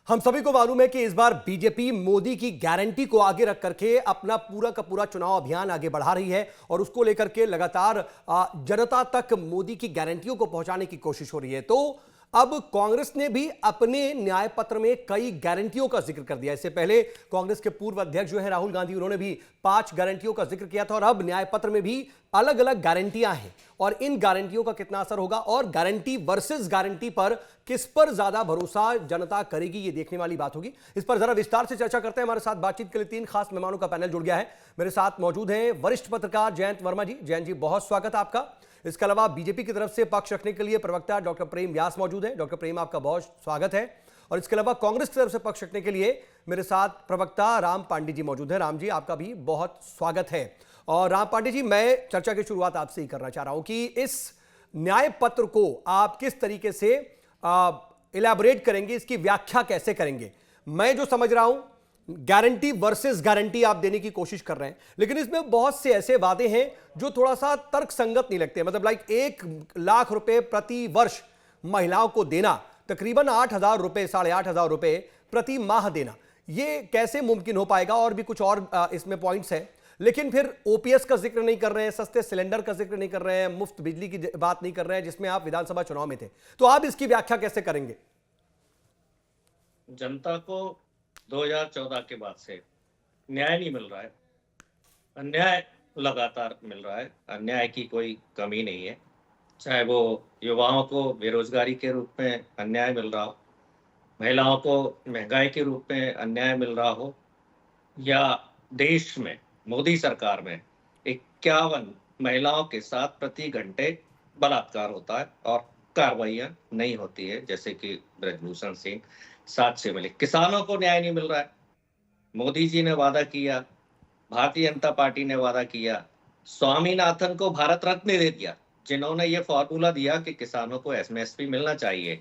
हम सभी को मालूम है कि इस बार बीजेपी मोदी की गारंटी को आगे रख करके अपना पूरा का पूरा चुनाव अभियान आगे बढ़ा रही है और उसको लेकर के लगातार जनता तक मोदी की गारंटियों को पहुंचाने की कोशिश हो रही है। तो अब कांग्रेस ने भी अपने न्याय पत्र में कई गारंटियों का जिक्र कर दिया। इससे पहले कांग्रेस के पूर्व अध्यक्ष जो है राहुल गांधी, उन्होंने भी 5 गारंटियों का जिक्र किया था और अब न्याय पत्र में भी अलग अलग गारंटियां हैं और इन गारंटियों का कितना असर होगा और गारंटी वर्सेस गारंटी पर किस पर ज्यादा भरोसा जनता करेगी, ये देखने वाली बात होगी। इस पर जरा विस्तार से चर्चा करते हैं। हमारे साथ बातचीत के लिए 3 खास मेहमानों का पैनल जुड़ गया है। मेरे साथ मौजूद हैं वरिष्ठ पत्रकार जयंत वर्मा जी। जयंत जी, बहुत स्वागत है आपका। इसके अलावा बीजेपी की तरफ से पक्ष रखने के लिए प्रवक्ता डॉक्टर प्रेम व्यास मौजूद है। डॉक्टर प्रेम, आपका बहुत स्वागत है। और इसके अलावा कांग्रेस की तरफ से पक्ष रखने के लिए मेरे साथ प्रवक्ता राम पांडे जी मौजूद है। राम जी, आपका भी बहुत स्वागत है। और राम पांडे जी, मैं चर्चा की शुरुआत आपसे ही करना चाह रहा हूं कि इस न्याय पत्र को आप किस तरीके से इलैबोरेट करेंगे, इसकी व्याख्या कैसे करेंगे। मैं जो समझ रहा हूं, गारंटी वर्सेस गारंटी आप देने की कोशिश कर रहे हैं, लेकिन इसमें बहुत से ऐसे वादे हैं जो थोड़ा सा तर्कसंगत नहीं लगते। मतलब 1 लाख रुपए प्रति वर्ष महिलाओं को देना, तकरीबन 8,000 रुपए, 8,500 रुपए प्रति माह देना, ये कैसे मुमकिन हो पाएगा। और भी कुछ और इसमें पॉइंट्स हैं, लेकिन फिर ओपीएस का जिक्र नहीं कर रहे हैं, सस्ते सिलेंडर का जिक्र नहीं कर रहे हैं, मुफ्त बिजली की बात नहीं कर रहे हैं, जिसमें आप विधानसभा चुनाव में थे। तो आप इसकी व्याख्या कैसे करेंगे? जनता को 2014 के बाद से न्याय नहीं मिल रहा है। अन्याय लगातार मिल रहा है। अन्याय की कोई कमी नहीं है। चाहे वो युवाओं को बेरोजगारी के रूप में अन्याय मिल रहा हो, महिलाओं को महंगाई के रूप में अन्याय मिल रहा हो, या देश में मोदी सरकार में 51 महिलाओं के साथ प्रति घंटे बलात्कार होता है और कार्रवाइयां नहीं होती है, जैसे कि ब्रजभूषण सिंह साथ से मिले। किसानों को न्याय नहीं मिल रहा है। मोदी जी ने वादा किया, भारतीय जनता पार्टी ने वादा किया, स्वामीनाथन को भारत रत्न दे दिया, जिन्होंने ये फॉर्मूला दिया कि किसानों को एमएसपी मिलना चाहिए।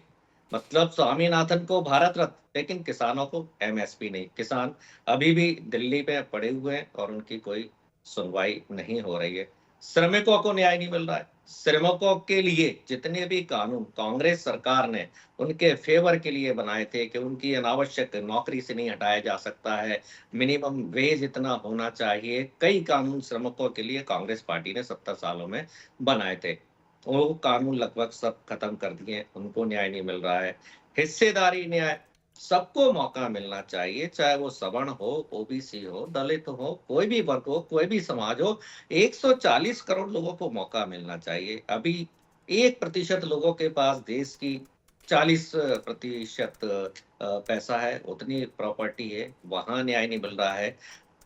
मतलब स्वामीनाथन को भारत रत्न, लेकिन किसानों को एमएसपी नहीं। किसान अभी भी दिल्ली में पड़े हुए हैं और उनकी कोई सुनवाई नहीं हो रही है। श्रमिकों को न्याय नहीं मिल रहा है। श्रमिकों के लिए जितने भी कानून कांग्रेस सरकार ने उनके फेवर के लिए बनाए थे कि उनकी अनावश्यक नौकरी से नहीं हटाया जा सकता है, मिनिमम वेज इतना होना चाहिए, कई कानून श्रमिकों के लिए कांग्रेस पार्टी ने 70 सालों में बनाए थे, वो कानून लगभग सब खत्म कर दिए। उनको न्याय नहीं मिल रहा है। हिस्सेदारी न्याय, सबको मौका मिलना चाहिए, चाहे वो सवर्ण हो, ओबीसी हो, दलित हो, कोई भी वर्ग हो, कोई भी समाज हो। 140 करोड़ लोगों को मौका मिलना चाहिए। अभी 1% लोगों के पास देश की 40% पैसा है, उतनी प्रॉपर्टी है, वहां न्याय नहीं मिल रहा है।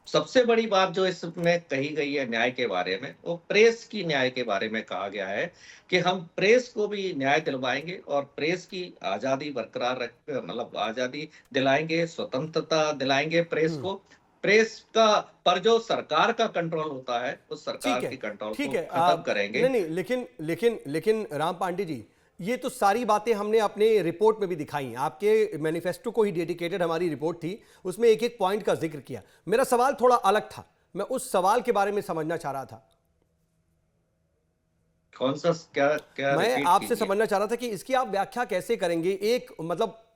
सबसे बड़ी बात जो इसमें कही गई है न्याय के बारे में, वो प्रेस की न्याय के बारे में कहा गया है कि हम प्रेस को भी न्याय दिलवाएंगे और प्रेस की आजादी बरकरार रख, मतलब आजादी दिलाएंगे, स्वतंत्रता दिलाएंगे प्रेस को। प्रेस का पर जो सरकार का कंट्रोल होता है, उस सरकार की कंट्रोल को खत्म करेंगे। नहीं, लेकिन राम पांडे जी, ये तो सारी बातें हमने अपने रिपोर्ट में भी दिखाई। आपके मैनिफेस्टो को ही डेडिकेटेड हमारी रिपोर्ट थी, उसमें एक एक पॉइंट का जिक्र किया। मेरा सवाल थोड़ा अलग था, मैं उस सवाल के बारे में समझना चाह रहा था। कौन सा? क्या मैं आपसे समझना चाह रहा था कि इसकी आप व्याख्या कैसे करेंगे। एक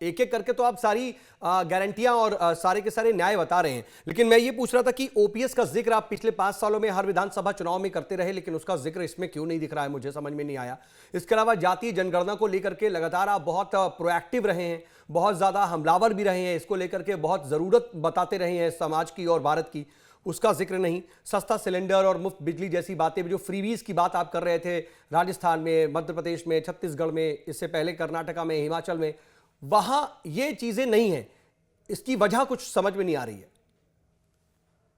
एक करके तो आप सारी गारंटियां और सारे के सारे न्याय बता रहे हैं, लेकिन मैं ये पूछ रहा था कि ओपीएस का जिक्र आप पिछले 5 सालों में हर विधानसभा चुनाव में करते रहे, लेकिन उसका जिक्र इसमें क्यों नहीं दिख रहा है, मुझे समझ में नहीं आया। इसके अलावा जातीय जनगणना को लेकर के लगातार आप बहुत प्रोएक्टिव रहे हैं, बहुत ज्यादा हमलावर भी रहे हैं, इसको लेकर के बहुत जरूरत बताते रहे हैं समाज की और भारत की, उसका जिक्र नहीं। सस्ता सिलेंडर और मुफ्त बिजली जैसी बातें भी, जो फ्रीवीज की बात आप कर रहे थे राजस्थान में, मध्य प्रदेश में, छत्तीसगढ़ में, इससे पहले कर्नाटका में, हिमाचल में, वहां ये चीजें नहीं है। इसकी वजह कुछ समझ में नहीं आ रही है।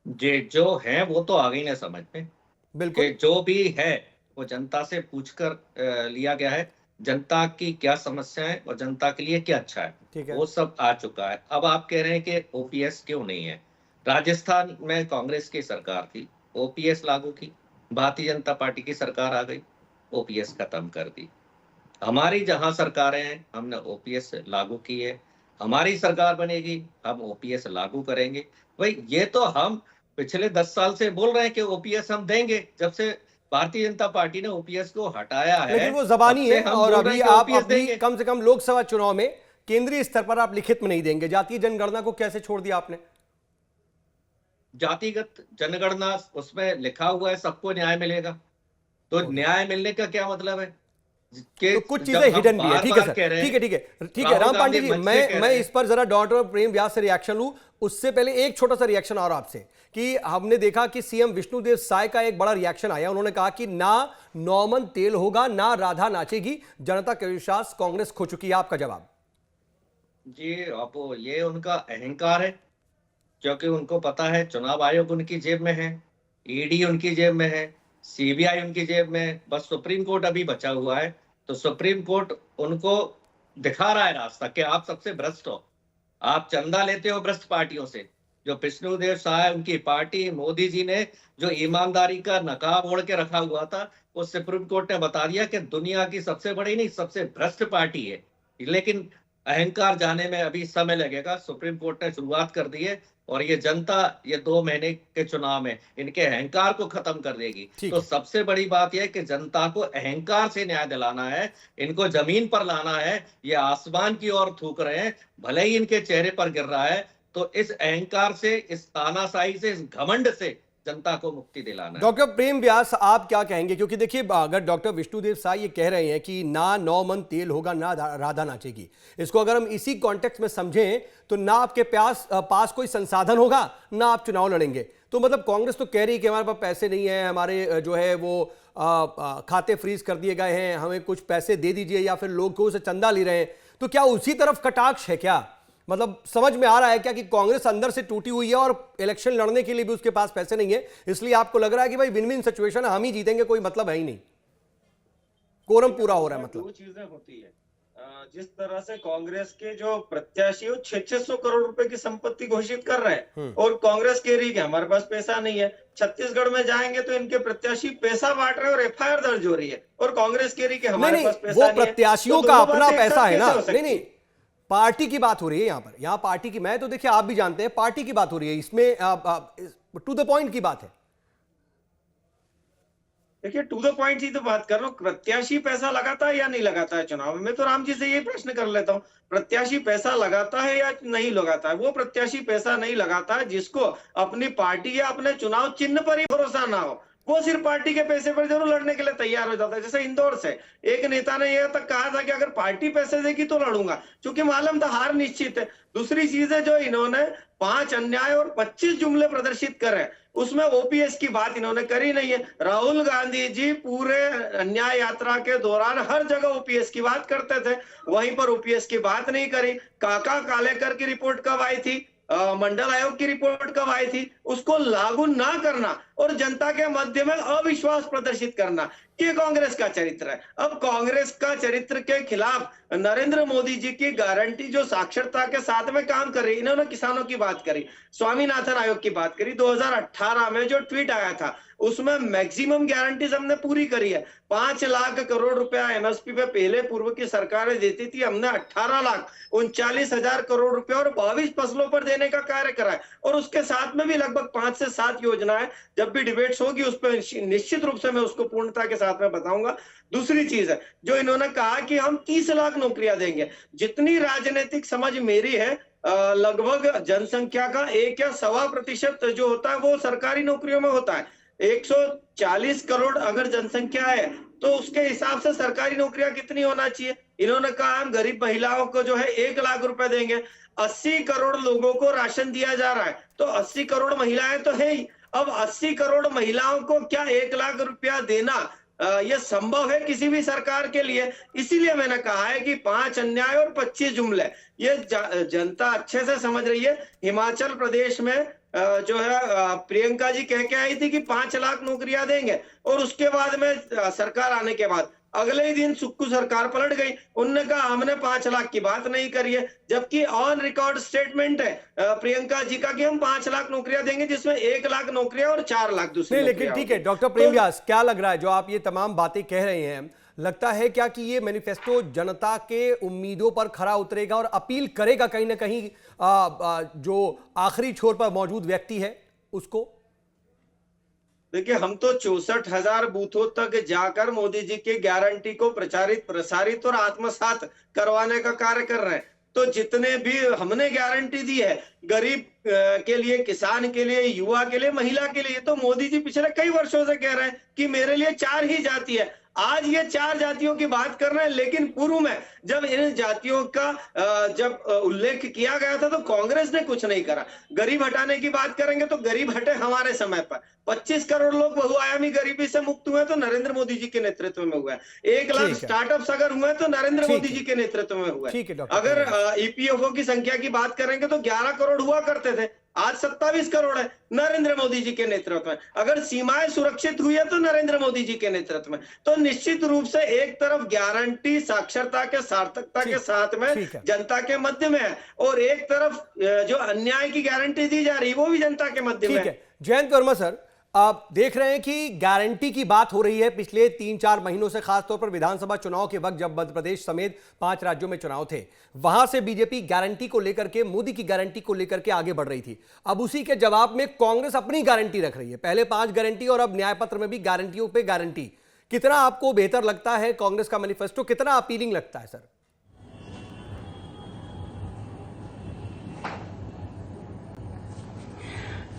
जे जो है वो तो आ गई ना समझ में। बिल्कुल, जो भी है वो जनता से पूछकर लिया गया है। जनता की क्या समस्या है और जनता के लिए क्या अच्छा है, ठीक है। वो सब आ चुका है। अब आप कह रहे हैं कि ओपीएस क्यों नहीं है। राजस्थान में कांग्रेस की सरकार थी, ओपीएस लागू की। भारतीय जनता पार्टी की सरकार आ गई, ओपीएस खत्म कर दी। हमारी जहां सरकारें हैं, हमने ओपीएस लागू की है। हमारी सरकार बनेगी, हम ओपीएस लागू करेंगे। भाई, ये तो हम पिछले 10 साल से बोल रहे हैं कि ओपीएस हम देंगे। जब से भारतीय जनता पार्टी ने ओपीएस को हटाया है, लेकिन वो जबानी है। और अभी आप कम से कम लोकसभा चुनाव में केंद्रीय स्तर पर आप लिखित में नहीं देंगे, जातीय जनगणना को कैसे छोड़ दिया आपने? जातिगत जनगणना उसमें लिखा हुआ है सबको न्याय मिलेगा, तो न्याय मिलने का क्या मतलब है कि तो कुछ जब चीजें हम हिडन भी है। बार ठीक है बार सर, कह रहे ठीक हैं, है, ठीक है, ठीक है। राहुल राम पांडे गांधी जी, मंच से कह मैं रहे हैं, इस पर जरा डॉक्टर प्रेम व्यास से रिएक्शन लूं, उससे पहले एक छोटा सा रिएक्शन और आपसे कि हमने देखा कि सीएम विष्णुदेव साय का एक बड़ा रिएक्शन आया। उन्होंने कहा कि ना नॉमन तेल होगा, ना राधा नाचेगी, जनता का विश्वास कांग्रेस खो चुकी है। आपका जवाब? जी अब ये उनका अहंकार है, क्योंकि उनको पता है चुनाव आयोग उनकी जेब में है, ईडी उनकी जेब में है, सीबीआई उनकी जेब में है, बस सुप्रीम कोर्ट अभी बचा हुआ है। तो सुप्रीम कोर्ट उनको दिखा रहा है रास्ता कि आप सबसे भ्रष्ट हो, आप चंदा लेते हो भ्रष्ट पार्टियों से। जो विष्णुदेव साय उनकी पार्टी, मोदी जी ने जो ईमानदारी का नकाब ओढ़ के रखा हुआ था, वो सुप्रीम कोर्ट ने बता दिया कि दुनिया की सबसे बड़ी नहीं, सबसे भ्रष्ट पार्टी है। लेकिन अहंकार जाने में अभी समय लगेगा। सुप्रीम कोर्ट ने शुरुआत कर दी है और ये जनता ये 2 महीने के चुनाव में इनके अहंकार को खत्म कर देगी। ठीक तो है। सबसे बड़ी बात यह है कि जनता को अहंकार से न्याय दिलाना है, इनको जमीन पर लाना है। ये आसमान की ओर थूक रहे हैं, भले ही इनके चेहरे पर गिर रहा है, तो इस अहंकार से, इस तानाशाही से, इस घमंड से जनता को मुक्ति दिलाना है। डॉक्टर प्रेम व्यास, आप क्या कहेंगे? क्योंकि देखिए, अगर डॉक्टर विष्णुदेव साय ये कह रहे हैं कि ना 9 मन तेल होगा, ना राधा नाचेगी, इसको अगर हम इसी कॉन्टेक्स्ट में समझें तो ना आपके पास कोई संसाधन होगा, ना आप चुनाव लड़ेंगे। तो मतलब कांग्रेस तो कह रही है कि हमारे पास पैसे नहीं है, हमारे जो है वो खाते फ्रीज कर दिए गए हैं, हमें कुछ पैसे दे दीजिए, या फिर लोग को से चंदा ले रहे हैं। तो क्या उसी तरफ कटाक्ष है क्या? मतलब समझ में आ रहा है क्या कि कांग्रेस अंदर से टूटी हुई है और इलेक्शन लड़ने के लिए भी उसके पास पैसे नहीं है, इसलिए आपको लग रहा है कि भाई विन विन सिचुएशन है, हम ही जीतेंगे, कोई मतलब है ही नहीं, कोरम पूरा हो रहा है? मतलब दो चीजें होती है। जिस तरह से कांग्रेस के जो प्रत्याशी हो 600 करोड़ रुपए की संपत्ति घोषित कर रहे हैं और कांग्रेस कह रही है कि हमारे पास पैसा नहीं है। छत्तीसगढ़ में जाएंगे तो इनके प्रत्याशी पैसा बांट रहे हैं और एफआईआर दर्ज हो रही है, और कांग्रेस कह रही है कि हमारे पास पैसा वो नहीं है। प्रत्याशियों तो का दोनों अपना बातें एक पैसा साथ है ना। कैसे हो सकती नहीं, पार्टी की बात हो रही है यहाँ पर, यहाँ पार्टी की, मैं तो देखिए आप भी जानते हैं पार्टी की बात हो रही है, इसमें टू द पॉइंट की बात है। देखिए, टू द पॉइंट ही तो बात कर रहा हूँ। प्रत्याशी पैसा लगाता है या नहीं लगाता है चुनाव में? मैं तो राम जी से यही प्रश्न कर लेता हूँ, प्रत्याशी पैसा लगाता है या नहीं लगाता है? वो प्रत्याशी पैसा नहीं लगाता है जिसको अपनी पार्टी या अपने चुनाव चिन्ह पर ही भरोसा ना हो। वो सिर्फ पार्टी के पैसे पर जरूर लड़ने के लिए तैयार हो जाता है। जैसे इंदौर से एक नेता ने यह तक कहा था कि अगर पार्टी पैसे देगी तो लड़ूंगा, क्योंकि मालूम था हार निश्चित है। दूसरी चीज है, जो इन्होंने 5 अन्याय और 25 जुमले प्रदर्शित करे, उसमें ओपीएस की बात इन्होंने करी नहीं है। राहुल गांधी जी पूरे अन्याय यात्रा के दौरान हर जगह ओपीएस की बात करते थे, वहीं पर ओपीएस की बात नहीं करी। काका कालेकर की रिपोर्ट कब आई थी, मंडल आयोग की रिपोर्ट कब आई थी, उसको लागू ना करना और जनता के मध्य में अविश्वास प्रदर्शित करना, ये कांग्रेस का चरित्र है। अब कांग्रेस का चरित्र के खिलाफ नरेंद्र मोदी जी की गारंटी जो साक्षरता के साथ में काम कर रही है, इन्होंने किसानों की बात करी, स्वामीनाथन आयोग की बात करी, 2018 में जो ट्वीट आया था उसमें मैक्सिमम गारंटीज हमने पूरी करी है। 5 लाख करोड़ रुपया एमएसपी पे पहले पूर्व की सरकारें देती थी, हमने 18,39,000 करोड़ रुपया और 22 फसलों पर देने का कार्य करा है। और उसके साथ में भी लगभग 5 से 7 योजनाएं, जब भी डिबेट्स होगी उस पर निश्चित रूप से मैं उसको पूर्णता के साथ में बताऊंगा। दूसरी चीज है, जो इन्होंने कहा कि हम 30 लाख नौकरियां देंगे, जितनी राजनीतिक समझ मेरी है, लगभग जनसंख्या का 1 या 1.25% जो होता है वो सरकारी नौकरियों में होता है। 140 करोड़ अगर जनसंख्या है तो उसके हिसाब से सरकारी नौकरियां कितनी होना चाहिए? इन्होंने कहा हम गरीब महिलाओं को जो है 1 लाख रुपए देंगे। 80 करोड़ लोगों को राशन दिया जा रहा है, तो 80 करोड़ महिलाएं तो है ही। अब 80 करोड़ महिलाओं को क्या 1 लाख रुपया देना यह संभव है किसी भी सरकार के लिए? इसीलिए मैंने कहा है कि 5 अन्याय और 25 जुमले ये जनता अच्छे से समझ रही है। हिमाचल प्रदेश में जो है प्रियंका जी कह के आई थी कि 5 लाख नौकरियां देंगे, और उसके बाद में सरकार आने के बाद अगले ही दिन सुक्कू सरकार पलट गई। उन्होंने कहा हमने 5 लाख की बात नहीं करी है, जबकि ऑन रिकॉर्ड स्टेटमेंट है प्रियंका जी का कि हम 5 लाख नौकरियां देंगे, जिसमें 1 लाख नौकरियां और 4 लाख दूसरी। लेकिन ठीक है डॉक्टर प्रेम व्यास, क्या लग रहा है जो आप ये तमाम बातें कह रहे हैं, लगता है क्या कि ये मैनिफेस्टो जनता के उम्मीदों पर खरा उतरेगा और अपील करेगा कहीं ना कहीं जो आखिरी छोर पर मौजूद व्यक्ति है उसको? देखिए, हम तो 64,000 बूथों तक जाकर मोदी जी की गारंटी को प्रचारित, प्रसारित और आत्मसात करवाने का कार्य कर रहे हैं। तो जितने भी हमने गारंटी दी है गरीब के लिए, किसान के लिए, युवा के लिए, महिला के लिए, तो मोदी जी पिछले कई वर्षों से कह रहे हैं कि मेरे लिए 4 ही जाति है। आज ये 4 जातियों की बात कर रहे हैं, लेकिन पूर्व में जब इन जातियों का जब उल्लेख किया गया था तो कांग्रेस ने कुछ नहीं करा। गरीब हटाने की बात करेंगे तो गरीब हटे हमारे समय पर। 25 करोड़ लोग बहुआयामी गरीबी से मुक्त हुए तो नरेंद्र मोदी जी के नेतृत्व में हुआ है। 1 लाख स्टार्टअप्स अगर हुए तो नरेंद्र मोदी जी के नेतृत्व में हुआ है। अगर ईपीएफओ की संख्या की बात करेंगे तो 11 करोड़ हुआ करते थे, आज 27 करोड़ है, नरेंद्र मोदी जी के नेतृत्व में। अगर सीमाएं सुरक्षित हुई है तो नरेंद्र मोदी जी के नेतृत्व में। तो निश्चित रूप से एक तरफ गारंटी साक्षरता के सार्थकता के साथ में जनता के मध्य में है, और एक तरफ जो अन्याय की गारंटी दी जा रही है वो भी जनता के मध्य में है। जयंत वर्मा सर, आप देख रहे हैं कि गारंटी की बात हो रही है पिछले 3-4 महीनों से, खासतौर पर विधानसभा चुनाव के वक्त जब मध्य प्रदेश समेत 5 राज्यों में चुनाव थे, वहां से बीजेपी गारंटी को लेकर के, मोदी की गारंटी को लेकर के आगे बढ़ रही थी। अब उसी के जवाब में कांग्रेस अपनी गारंटी रख रही है, पहले 5 गारंटी और अब न्याय पत्र में भी गारंटियों पे गारंटी। कितना आपको बेहतर लगता है कांग्रेस का मैनिफेस्टो, कितना अपीलिंग लगता है सर?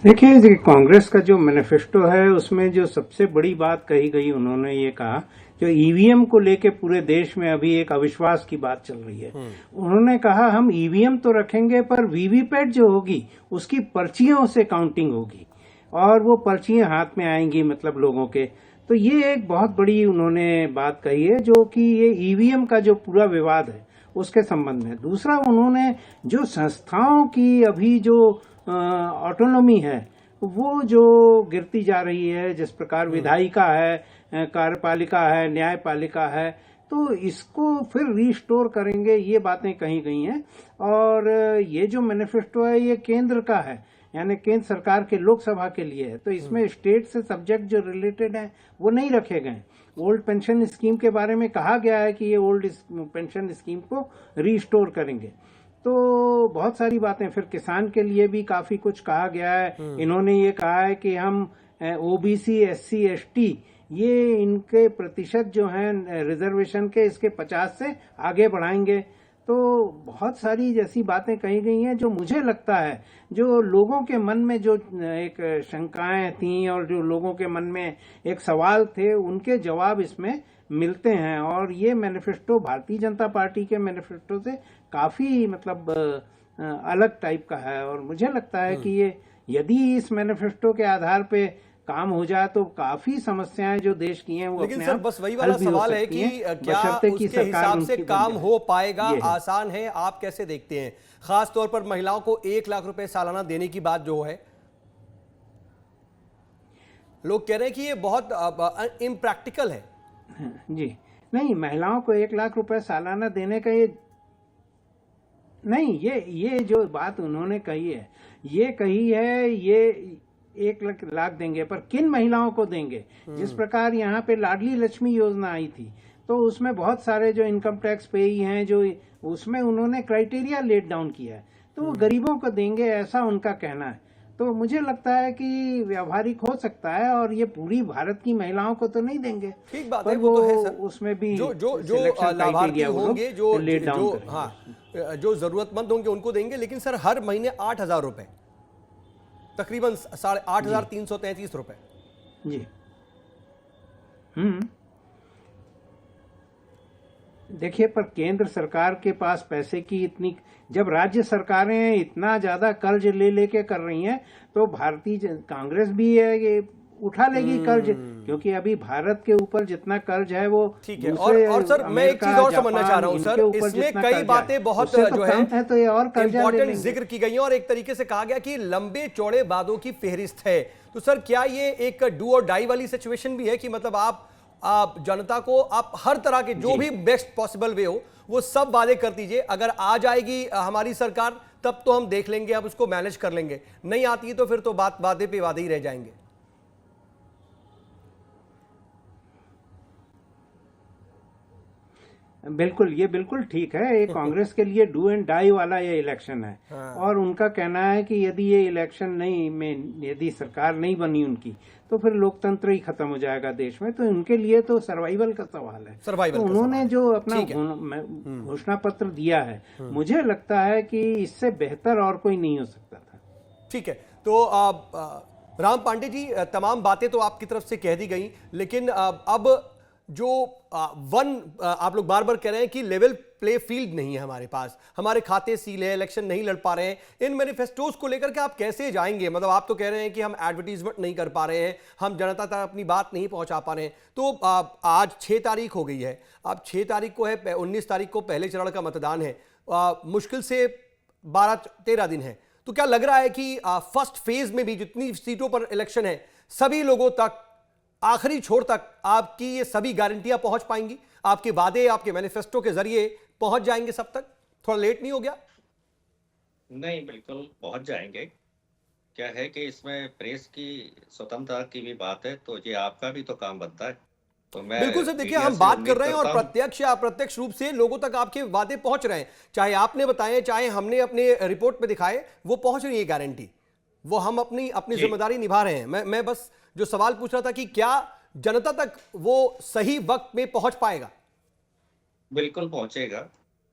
देखिए, कांग्रेस का जो मैनिफेस्टो है उसमें जो सबसे बड़ी बात कही गई, उन्होंने ये कहा जो ईवीएम को लेके पूरे देश में अभी एक अविश्वास की बात चल रही है। उन्होंने कहा हम ईवीएम तो रखेंगे पर वीवीपैट जो होगी उसकी पर्चियों से काउंटिंग होगी और वो पर्चियां हाथ में आएंगी, मतलब लोगों के। तो ये एक बहुत बड़ी उन्होंने बात कही है, जो कि ये ईवीएम का जो पूरा विवाद है उसके संबंध में। दूसरा, उन्होंने जो संस्थाओं की अभी जो ऑटोनॉमी है वो जो गिरती जा रही है, जिस प्रकार विधायिका है, कार्यपालिका है, न्यायपालिका है, तो इसको फिर रिस्टोर करेंगे, ये बातें कही गई हैं। और ये जो मैनिफेस्टो है ये केंद्र का है, यानी केंद्र सरकार के लोकसभा के लिए है, तो इसमें स्टेट से सब्जेक्ट जो रिलेटेड है वो नहीं रखे गए। ओल्ड पेंशन स्कीम के बारे में कहा गया है कि ये ओल्ड पेंशन स्कीम को रिस्टोर करेंगे। तो बहुत सारी बातें, फिर किसान के लिए भी काफी कुछ कहा गया है। इन्होंने ये कहा है कि हम ओबीसी, एससी, एसटी, ये इनके प्रतिशत जो हैं रिजर्वेशन के, इसके 50 से आगे बढ़ाएंगे। तो बहुत सारी जैसी बातें कही गई हैं जो मुझे लगता है जो लोगों के मन में जो एक शंकाएं थी और जो लोगों के मन में एक सवाल थे, उनके जवाब इसमें मिलते हैं। और ये मैनिफेस्टो भारतीय जनता पार्टी के मैनिफेस्टो से काफी मतलब अलग टाइप का है। और मुझे लगता है कि ये यदि इस मैनिफेस्टो के आधार पे काम हो जाए तो काफी समस्याएं जो देश की हैं वो लेकिन सर बस वही वाला सवाल है कि क्या उसके हिसाब से काम हो पाएगा, आसान है? आप कैसे देखते हैं? खास तौर पर महिलाओं को 1 लाख रुपए सालाना देने की बात जो है, लोग कह रहे हैं कि ये बहुत इम्प्रैक्टिकल है। जी नहीं, महिलाओं को 1 लाख रुपए सालाना देने का ये नहीं, ये जो बात उन्होंने कही है, ये 1 लाख देंगे, पर किन महिलाओं को देंगे? जिस प्रकार यहाँ पे लाडली लक्ष्मी योजना आई थी तो उसमें बहुत सारे जो इनकम टैक्स पेई हैं, जो उसमें उन्होंने क्राइटेरिया लेट डाउन किया है, तो वो गरीबों को देंगे, ऐसा उनका कहना है। तो मुझे लगता है कि व्यावहारिक हो सकता है, और ये पूरी भारत की महिलाओं को तो नहीं देंगे। ठीक बात है, वो तो है सर। उसमें भी जो लाभार्थी होंगे, जो जरूरतमंद होंगे उनको देंगे। लेकिन सर हर महीने 8,000 रुपए, तकरीबन 8,333 रुपए। जी देखिए, पर केंद्र सरकार के पास पैसे की इतनी, जब राज्य सरकारें इतना ज्यादा कर्ज लेके कर रही हैं तो भारतीय कांग्रेस भी है ये उठा लेगी कर्ज, क्योंकि अभी भारत के ऊपर जितना कर्ज है वो ठीक है। और सर मैं एक चीज और समझना चाह रहा हूं सर, इसमें कई बातें बहुत जो है तो ये और इंपॉर्टेंट जिक्र की गई है, और एक तरीके से कहा गया कि लंबे चौड़े वादों की फेहरिस्त है। तो सर क्या ये एक डू और डाई वाली सिचुएशन भी है कि मतलब आप जनता को आप हर तरह के जो भी बेस्ट पॉसिबल वे हो वो सब वादे कर दीजिए, अगर आ जाएगी हमारी सरकार तब तो हम देख लेंगे, अब उसको मैनेज कर लेंगे, नहीं आती है तो फिर तो बात वादे पे वादे ही रह जाएंगे? बिल्कुल, ये बिल्कुल ठीक है। ये कांग्रेस के लिए डू एंड डाई वाला ये इलेक्शन है। हाँ। और उनका कहना है कि यदि ये इलेक्शन नहीं में यदि सरकार नहीं बनी उनकी, तो फिर लोकतंत्र ही खत्म हो जाएगा देश में। तो उनके लिए तो सर्वाइवल का सवाल है। सर्वाइवल तो का उन्होंने सवाल जो अपना ठीक है। घोषणा पत्र दिया है, मुझे लगता है कि इससे बेहतर और कोई नहीं हो सकता था। ठीक है, तो राम पांडे जी, तमाम बातें तो आपकी तरफ से कह दी गई, लेकिन अब जो आप लोग बार बार कह रहे हैं कि लेवल प्ले फील्ड नहीं है हमारे पास, हमारे खाते सील है, इलेक्शन नहीं लड़ पा रहे हैं, इन मैनिफेस्टोज को लेकर के आप कैसे जाएंगे? मतलब आप तो कह रहे हैं कि हम एडवर्टीजमेंट नहीं कर पा रहे हैं, हम जनता तक अपनी बात नहीं पहुंचा पा रहे हैं। तो आज 6 तारीख हो गई है, अब 6 तारीख को है, 19 तारीख को पहले चरण का मतदान है, मुश्किल से 12-13 दिन है। तो क्या लग रहा है कि फर्स्ट फेज में भी जितनी सीटों पर इलेक्शन है, सभी लोगों तक आखिरी छोर तक आपकी ये सभी गारंटियां पहुंच पाएंगी? आपके वादे, आपके मैनिफेस्टो के जरिए पहुंच जाएंगे सब तक? थोड़ा लेट नहीं हो गया? नहीं, बिल्कुल पहुंच जाएंगे। क्या है कि इसमें प्रेस की स्वतंत्रता की भी बात है, तो ये आपका भी तो काम बनता है। तो मैं बिल्कुल सर, देखिए मीडिया हम से बात उम्मीद कर रहे हैं और करता हूं। प्रत्यक्ष या अप्रत्यक्ष रूप से लोगों तक आपके वादे पहुंच रहे हैं, चाहे आपने बताए, चाहे हमने अपने रिपोर्ट में दिखाए, वो पहुंच रही है गारंटी, वो हम अपनी जी। जिम्मेदारी निभा रहे हैं। मैं बस जो सवाल पूछ रहा था कि क्या जनता तक वो सही वक्त में पहुंच पाएगा? बिल्कुल पहुंचेगा,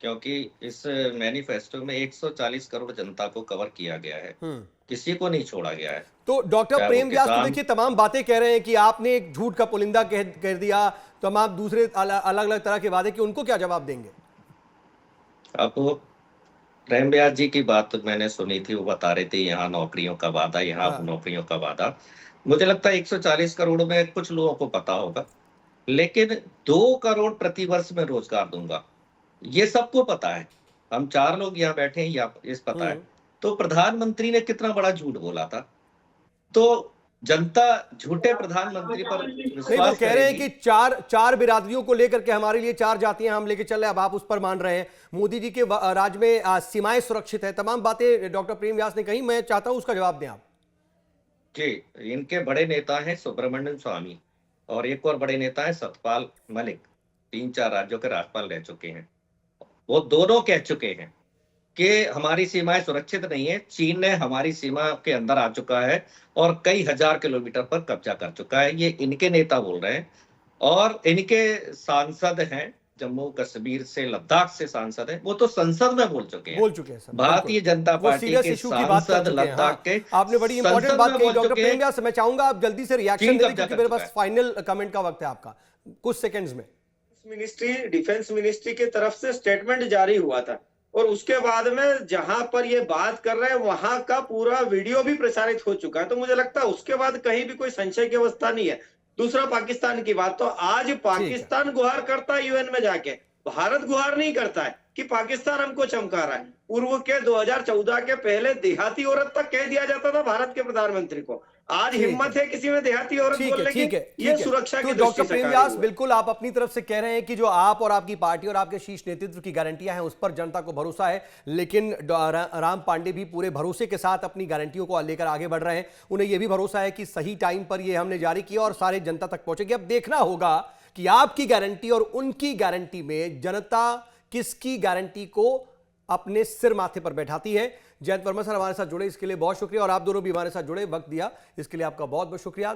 क्योंकि इस मैनिफेस्टो में 140 करोड़ जनता को कवर किया गया है, किसी को नहीं छोड़ा गया है। तो डॉक्टर चाहे वो प्रेम व्यास तो किसान- देखिए तमाम बातें कह रहे हैं कि आपने एक झूठ का पुलिंदा कह दिया, तमाम दूसरे अलग अलग तरह के वादे कि उनको क्या जवाब देंगे? अब वो प्रेम व्यास जी की बात मैंने सुनी थी, वो बता रहे थे यहाँ नौकरियों का वादा, यहाँ हाँ। नौकरियों का वादा। मुझे लगता है 140 करोड़ में कुछ लोगों को पता होगा, लेकिन 2 करोड़ प्रति वर्ष में रोजगार दूंगा, ये सबको पता है। हम 4 लोग यहाँ बैठे हैं, या इस पता है। तो प्रधानमंत्री ने कितना बड़ा झूठ बोला था, तो जनता झूठे प्रधानमंत्री पर नहीं, वो विश्वास कह रहे हैं करेगी। कि चार बिरादरियों को लेकर के हमारे लिए 4 जातियां हम लेके चल रहे हैं, अब आप उस पर मान रहे हैं। मोदी जी के राज में सीमाएं सुरक्षित है, तमाम बातें डॉक्टर प्रेम व्यास ने कही, मैं चाहता हूं उसका जवाब दें आप। जी, इनके बड़े नेता हैं सुब्रमण्यम स्वामी, और एक और बड़े नेता है सतपाल मलिक, 3-4 राज्यों के राज्यपाल रह चुके हैं। वो दोनों कह चुके हैं कि हमारी सीमाएं सुरक्षित नहीं है, चीन ने हमारी सीमा के अंदर आ चुका है और कई हजार किलोमीटर पर कब्जा कर चुका है। ये इनके नेता बोल रहे हैं, और इनके सांसद हैं, जम्मू कश्मीर से लद्दाख से सांसद हैं, वो तो संसद में बोल चुके हैं। सर, भारतीय जनता वो पार्टी serious के issue की बात कर सांसद चुके हैं। लद्दाख के आपने बड़ी इंपॉर्टेंट संसद बात में कही बोल डॉक्टर चुके प्रेम हैं। व्यास, मैं चाहूंगा आप जल्दी से रिएक्शन चीन दे दें, कब्जा क्योंकि कर मेरे चुका पास है। फाइनल कमेंट का वक्त है आपका, कुछ सेकंड्स में। मिनिस्ट्री, डिफेंस मिनिस्ट्री की तरफ से स्टेटमेंट जारी हुआ था, और उसके बाद में जहां पर ये बात कर रहे हैं वहां का पूरा वीडियो भी प्रसारित हो चुका है। तो मुझे लगता है उसके बाद कहीं भी कोई संशय की अवस्था नहीं है। दूसरा, पाकिस्तान की बात, तो आज पाकिस्तान गुहार करता है यूएन में जाके, भारत गुहार नहीं करता है कि पाकिस्तान हमको चमका रहा है। पूर्व के 2014 के पहले देहाती औरत तक कह दिया जाता था भारत के प्रधानमंत्री को। आज हिम्मत है किसी में देहाती औरत बोलने की? ये सुरक्षा की तो दृष्टि डॉक्टर से प्रेम कार्य व्यास, हुआ है। बिल्कुल आप अपनी तरफ से कह रहे हैं कि जो आप और आपकी पार्टी और आपके शीर्ष नेतृत्व की गारंटियां हैं उस पर जनता को भरोसा है, लेकिन राम पांडे भी पूरे भरोसे के साथ अपनी गारंटियों को लेकर आगे बढ़ रहे हैं। उन्हें यह भी भरोसा है कि सही टाइम पर ये हमने जारी किया और सारे जनता तक पहुंचेगी। अब देखना होगा कि आपकी गारंटी और उनकी गारंटी में जनता किसकी गारंटी को अपने सिर माथे पर बैठाती है। जयंत वर्मा सर हमारे साथ जुड़े, इसके लिए बहुत शुक्रिया, और आप दोनों भी हमारे साथ जुड़े, वक्त दिया, इसके लिए आपका बहुत बहुत शुक्रिया।